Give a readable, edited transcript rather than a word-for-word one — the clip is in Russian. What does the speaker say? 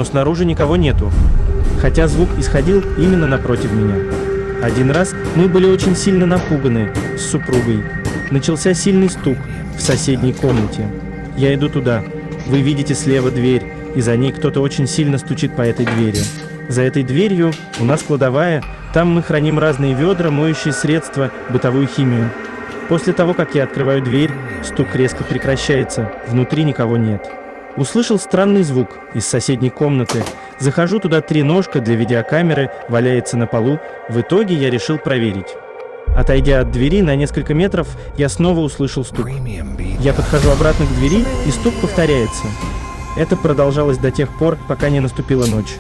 но снаружи никого нету, хотя звук исходил именно напротив меня. Один раз мы были очень сильно напуганы с супругой. Начался сильный стук в соседней комнате. Я иду туда. Вы видите слева дверь, и за ней кто-то очень сильно стучит по этой двери. За этой дверью у нас кладовая, там мы храним разные ведра, моющие средства, бытовую химию. После того, как я открываю дверь, стук резко прекращается, внутри никого нет. Услышал странный звук из соседней комнаты. Захожу туда, 3 ножка для видеокамеры валяется на полу. В итоге я решил проверить. Отойдя от двери на несколько метров, я снова услышал стук. Я подхожу обратно к двери, и стук повторяется. Это продолжалось до тех пор, пока не наступила ночь.